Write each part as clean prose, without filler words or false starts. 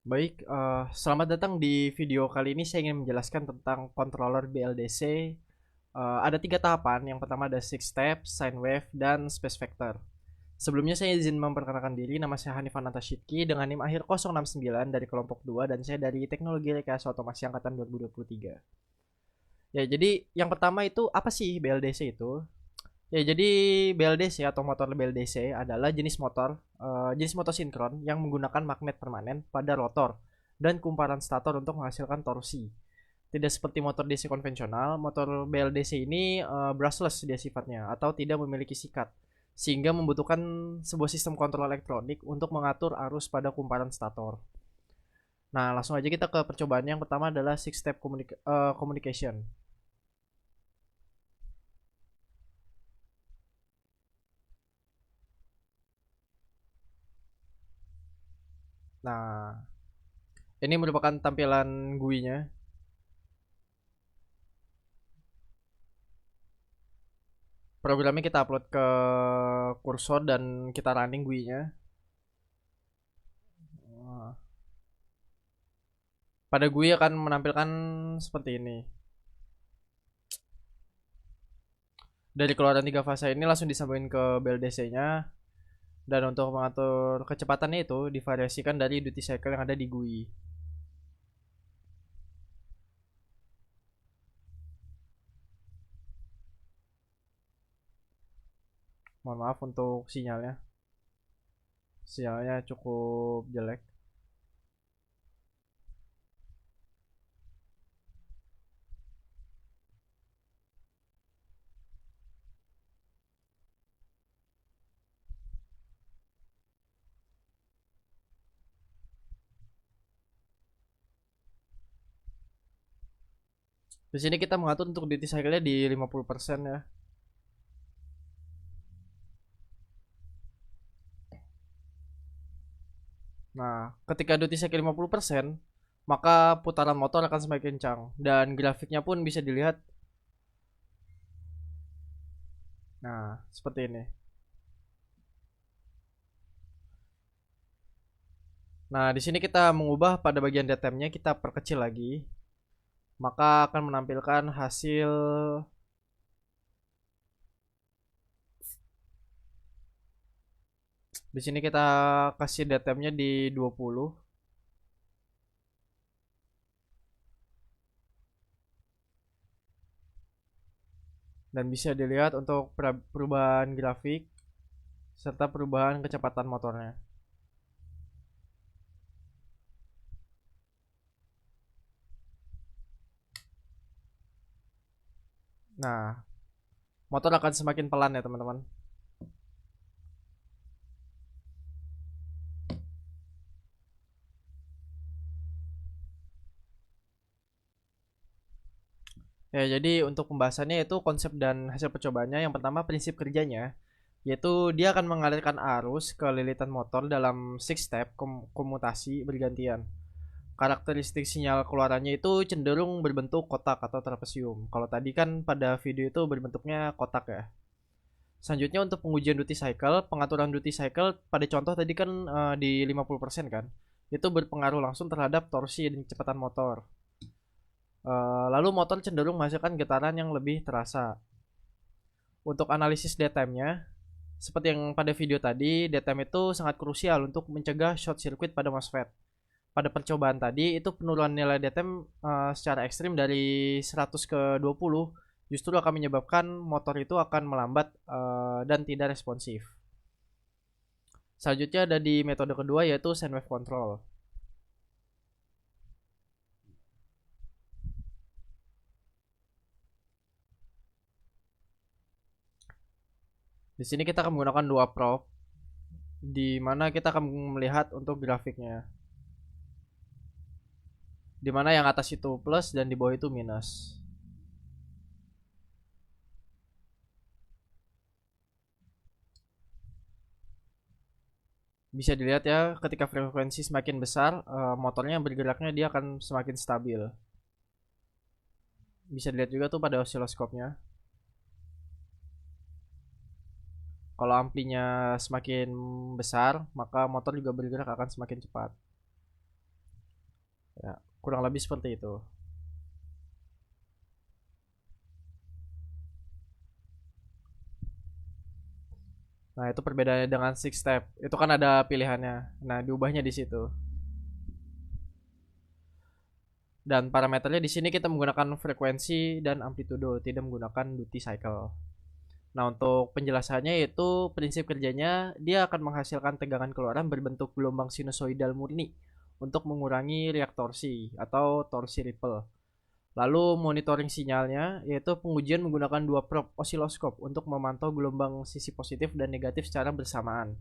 Baik, selamat datang di video kali ini saya ingin menjelaskan tentang controller BLDC. Ada 3 tahapan, yang pertama ada six step, sine wave, dan space vector. Sebelumnya saya izin memperkenalkan diri, nama saya Hanifan Antashitki dengan NIM akhir 069 dari kelompok 2 dan saya dari Teknologi Rekayasa Otomasi Angkatan 2023. Ya, jadi yang pertama itu apa sih BLDC itu? Ya, jadi BLDC atau motor BLDC adalah jenis motor sinkron yang menggunakan magnet permanen pada rotor dan kumparan stator untuk menghasilkan torsi. Tidak seperti motor DC konvensional, motor BLDC ini brushless dia sifatnya atau tidak memiliki sikat, sehingga membutuhkan sebuah sistem kontrol elektronik untuk mengatur arus pada kumparan stator. Nah, langsung aja kita ke percobaannya. Yang pertama adalah six step communication. Nah, ini merupakan tampilan GUI-nya. Programnya kita upload ke kursor dan kita running GUI-nya. Pada GUI akan menampilkan seperti ini. Dari keluaran 3 fase ini langsung disambungin ke BLDC-nya. Dan untuk mengatur kecepatannya itu divariasikan dari duty cycle yang ada di GUI. Mohon maaf untuk sinyalnya. Sinyalnya cukup jelek. Di sini kita mengatur untuk duty cycle-nya di 50% ya. Nah, ketika duty cycle 50%, maka putaran motor akan semakin kencang dan grafiknya pun bisa dilihat. Nah, seperti ini. Nah, di sini kita mengubah pada bagian datemnya, kita perkecil lagi. Maka akan menampilkan hasil. Di sini kita kasih datemnya di 20. Dan bisa dilihat untuk perubahan grafik serta perubahan kecepatan motornya. Nah, motor akan semakin pelan ya teman-teman. Ya, jadi untuk pembahasannya itu konsep dan hasil percobaannya. Yang pertama prinsip kerjanya, yaitu dia akan mengalirkan arus ke lilitan motor dalam six step komutasi bergantian. Karakteristik sinyal keluarannya itu cenderung berbentuk kotak atau trapesium. Kalau tadi kan pada video itu berbentuknya kotak ya. Selanjutnya untuk pengujian duty cycle, pengaturan duty cycle pada contoh tadi kan di 50% kan. Itu berpengaruh langsung terhadap torsi dan kecepatan motor. Lalu motor cenderung menghasilkan getaran yang lebih terasa. Untuk analisis daytime-nya, seperti yang pada video tadi, daytime itu sangat krusial untuk mencegah short circuit pada MOSFET. Pada percobaan tadi, itu penurunan nilai daytime secara ekstrim dari 100 ke 20 justru akan menyebabkan motor itu akan melambat dan tidak responsif. Selanjutnya ada di metode kedua yaitu sine wave control. Di sini kita akan menggunakan dua probe di mana kita akan melihat untuk grafiknya. Di mana yang atas itu plus dan di bawah itu minus. Bisa dilihat ya, ketika frekuensi semakin besar, motornya bergeraknya dia akan semakin stabil. Bisa dilihat juga tuh pada osiloskopnya. Kalau amplinya semakin besar, maka motor juga bergerak akan semakin cepat. kurang lebih seperti itu. Nah, itu perbedaannya dengan six step. Itu kan ada pilihannya. Nah, diubahnya di situ. Dan parameternya di sini kita menggunakan frekuensi dan amplitudo, tidak menggunakan duty cycle. Nah, untuk penjelasannya yaitu prinsip kerjanya dia akan menghasilkan tegangan keluaran berbentuk gelombang sinusoidal murni untuk mengurangi reaktorsi atau torsi ripple. Lalu monitoring sinyalnya yaitu pengujian menggunakan dua probe osiloskop untuk memantau gelombang sisi positif dan negatif secara bersamaan.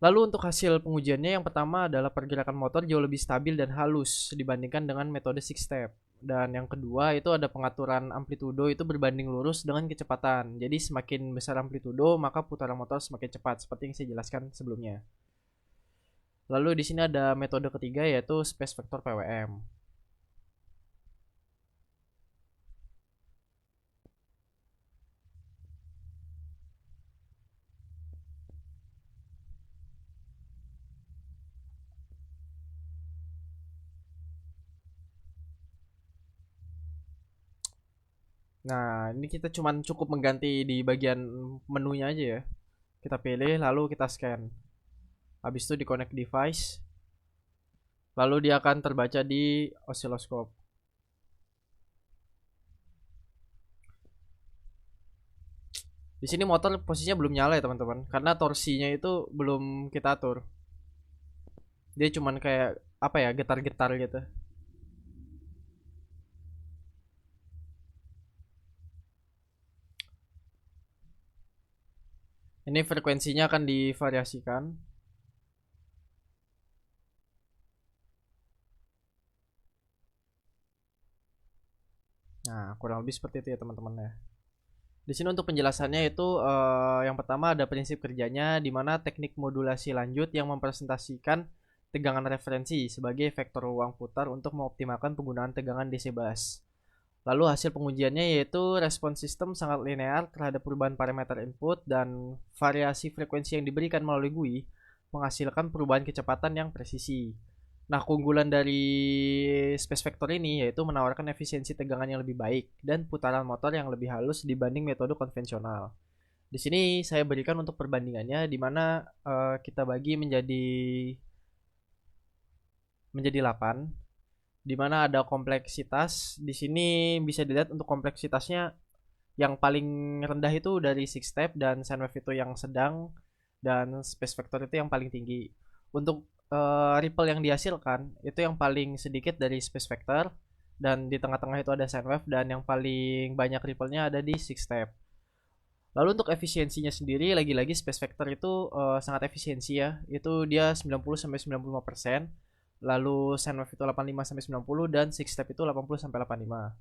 Lalu untuk hasil pengujiannya yang pertama adalah pergerakan motor jauh lebih stabil dan halus dibandingkan dengan metode six step. Dan yang kedua itu ada pengaturan amplitudo itu berbanding lurus dengan kecepatan. Jadi semakin besar amplitudo maka putaran motor semakin cepat seperti yang saya jelaskan sebelumnya. Lalu di sini ada metode ketiga yaitu space vector PWM. Nah, ini kita cuman cukup mengganti di bagian menunya aja ya. Kita pilih lalu kita scan. Habis itu di connect device. Lalu dia akan terbaca di osiloskop. Di sini motor posisinya belum nyala ya teman-teman, karena torsinya itu belum kita atur. Dia cuman kayak apa ya, getar-getar gitu. Ini frekuensinya akan divariasikan. Nah, kurang lebih seperti itu ya teman-teman ya. Di sini untuk penjelasannya itu yang pertama ada prinsip kerjanya di mana teknik modulasi lanjut yang mempresentasikan tegangan referensi sebagai vektor ruang putar untuk mengoptimalkan penggunaan tegangan DC bus. Lalu hasil pengujiannya yaitu respons sistem sangat linear terhadap perubahan parameter input dan variasi frekuensi yang diberikan melalui GUI menghasilkan perubahan kecepatan yang presisi. Nah, keunggulan dari space vector ini yaitu menawarkan efisiensi tegangan yang lebih baik dan putaran motor yang lebih halus dibanding metode konvensional. Di sini saya berikan untuk perbandingannya di mana kita bagi menjadi 8 di mana ada kompleksitas. Di sini bisa dilihat untuk kompleksitasnya yang paling rendah itu dari six step dan sine itu yang sedang dan space vector itu yang paling tinggi. Untuk ripple yang dihasilkan itu yang paling sedikit dari space vector dan di tengah-tengah itu ada sine wave dan yang paling banyak ripple-nya ada di six step. Lalu untuk efisiensinya sendiri lagi-lagi space vector itu sangat efisiensi ya. Itu dia 90 sampai 95%. Lalu sine wave itu 85 sampai 90 dan six step itu 80 sampai 85.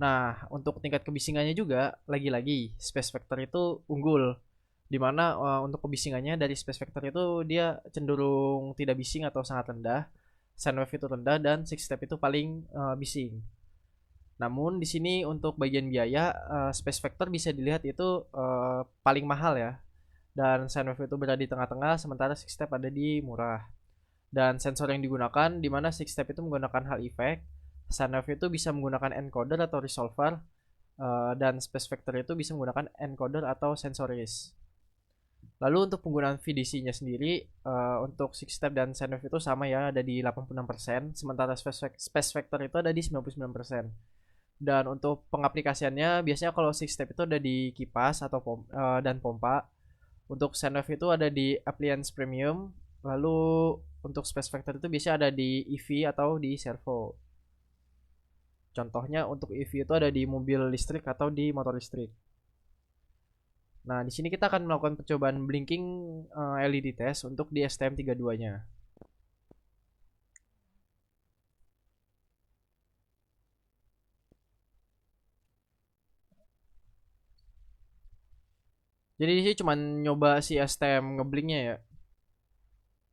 Nah, untuk tingkat kebisingannya juga lagi-lagi space vector itu unggul. Dimana untuk kebisingannya dari space vector itu dia cenderung tidak bising atau sangat rendah. Sine wave itu rendah dan six step itu paling bising. Namun di sini untuk bagian biaya space vector bisa dilihat itu paling mahal ya. Dan sine wave itu berada di tengah-tengah sementara six step ada di murah. Dan sensor yang digunakan di mana six step itu menggunakan Hall effect, sine wave itu bisa menggunakan encoder atau resolver dan space vector itu bisa menggunakan encoder atau sensoris. Lalu untuk penggunaan VDC-nya sendiri untuk six step dan sine wave itu sama ya, ada di 86%, sementara space vector itu ada di 99%. Dan untuk pengaplikasiannya biasanya kalau six step itu ada di kipas atau dan pompa. Untuk sine wave itu ada di appliance premium. Lalu untuk space vector itu biasanya ada di EV atau di servo. Contohnya untuk EV itu ada di mobil listrik atau di motor listrik. Nah, di sini kita akan melakukan percobaan blinking LED test untuk di STM32-nya. Jadi di sini cuma nyoba si STM ngeblinknya ya.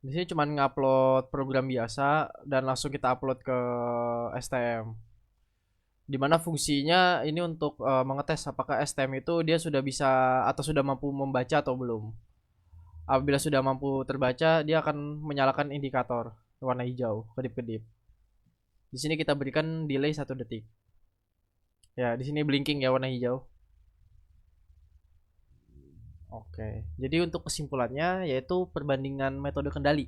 Di sini cuma ngupload program biasa dan langsung kita upload ke STM. Dimana fungsinya ini untuk mengetes apakah STM itu dia sudah bisa atau sudah mampu membaca atau belum. Apabila sudah mampu terbaca, dia akan menyalakan indikator warna hijau, kedip-kedip. Di sini kita berikan delay 1 detik. Ya, di sini blinking ya warna hijau. Oke. Jadi untuk kesimpulannya yaitu perbandingan metode kendali.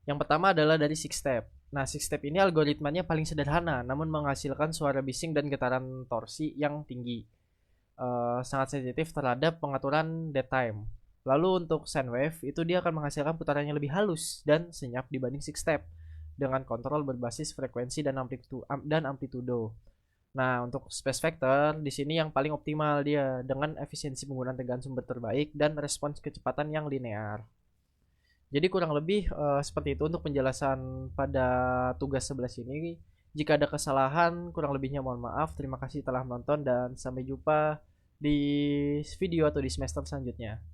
Yang pertama adalah dari six step. Nah, six step ini algoritmanya paling sederhana namun menghasilkan suara bising dan getaran torsi yang tinggi. Sangat sensitif terhadap pengaturan dead time. Lalu untuk sine wave itu dia akan menghasilkan putaran yang lebih halus dan senyap dibanding six step dengan kontrol berbasis frekuensi dan amplitudo. Nah, untuk space vector di sini yang paling optimal dia dengan efisiensi penggunaan tegangan sumber terbaik dan respons kecepatan yang linear. Jadi kurang lebih seperti itu untuk penjelasan pada tugas 11 ini. Jika ada kesalahan, kurang lebihnya mohon maaf. Terima kasih telah menonton dan sampai jumpa di video atau di semester selanjutnya.